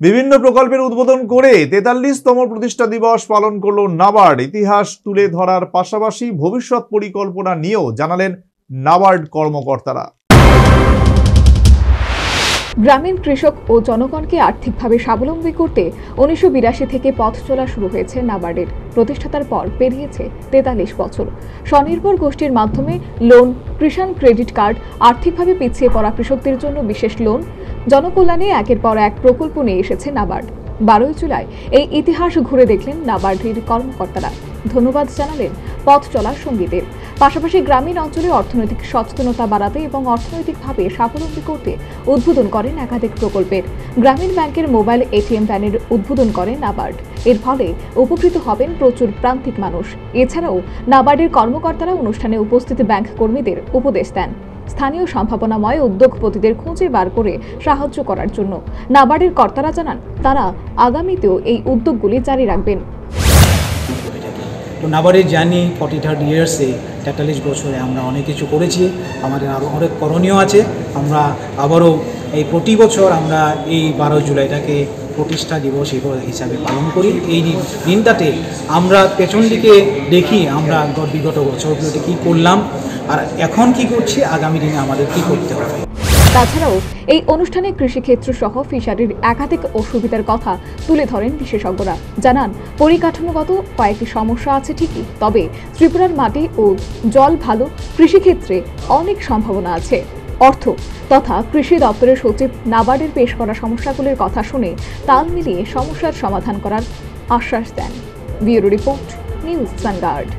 বিভিন্ন প্রকল্পের উদ্বোধন করে ৪৩তম প্রতিষ্ঠা দিবস পালন করল নাবার্ড। ইতিহাস তুলে ধরার পাশাপাশি ভবিষ্যৎ পরিকল্পনা নিয়েও জানালেন নাবার্ড কর্মকর্তারা। গ্রামীণ কৃষক ও জনগণকে আর্থিকভাবে স্বাবলম্বী করতে ১৯৮২ থেকে পথ চলা শুরু হয়েছে নাবার্ডের। প্রতিষ্ঠাতার পর পেরিয়েছে ৪৩ বছর। স্বনির্ভর গোষ্ঠীর মাধ্যমে লোন, কিষাণ ক্রেডিট কার্ড, আর্থিকভাবে পিছিয়ে পড়া কৃষকদের জন্য বিশেষ লোন, জনকল্যাণে একের পর এক প্রকল্প নিয়ে এসেছে নাবার্ড। ১২ জুলাই এই ইতিহাস ঘুরে দেখলেন নাবার্ডের কর্মকর্তারা। ধন্যবাদ জানালেন পথ চলার সঙ্গীদের। পাশাপাশি গ্রামীণ অঞ্চলে অর্থনৈতিক সচেতনতা বাড়াতে এবং অর্থনৈতিকভাবে স্বাবলম্বী করতে উদ্বোধন করেন একাধিক প্রকল্পের। গ্রামীণ ব্যাংকের মোবাইল এটিএম ভ্যানের উদ্বোধন করেন নাবার্ড। এর ফলে উপকৃত হবেন প্রচুর প্রান্তিক মানুষ। এছাড়াও নাবার্ডের কর্মকর্তারা অনুষ্ঠানে উপস্থিত ব্যাংক কর্মীদের উপদেশ দেন স্থানীয় সম্ভাবনাময় উদ্যোগপতিদের খুঁজে বার করে সাহায্য করার জন্য। নাবার্ডের কর্তারা জানান, তারা আগামীতেও এই উদ্যোগগুলি জারি রাখবেন। তো নাবার্ডের জার্নি 43 ইয়ার্সে ৪৩ বছরে আমরা অনেক কিছু করেছি, আমাদের আরও অনেক করণীয় আছে। আমরা আবারও এই প্রতি বছর আমরা এই ১২ জুলাইটাকে প্রতিষ্ঠা দিবস হিসাবে পালন করি। এই দিনটাতে আমরা পেছন দিকে দেখি আমরা বিগত বছরগুলোতে কী করলাম আর এখন কি করছি, আগামী দিনে আমাদের কি করতে হবে। তাছাড়াও এই অনুষ্ঠানে কৃষিক্ষেত্র সহ ফিশারির একাধিক অসুবিধার কথা তুলে ধরেন বিশেষজ্ঞরা। জানান, পরিকাঠামোগত কয়েকটি সমস্যা আছে ঠিকই, তবে ত্রিপুরার মাটি ও জল ভালো, কৃষিক্ষেত্রে অনেক সম্ভাবনা আছে। অর্থ তথা কৃষি দপ্তরের সচিব নাবার্ডের পেশ করা সমস্যাগুলির কথা শুনে তাল মিলিয়ে সমস্যার সমাধান করার আশ্বাস দেন। Bureau report, news vanguard.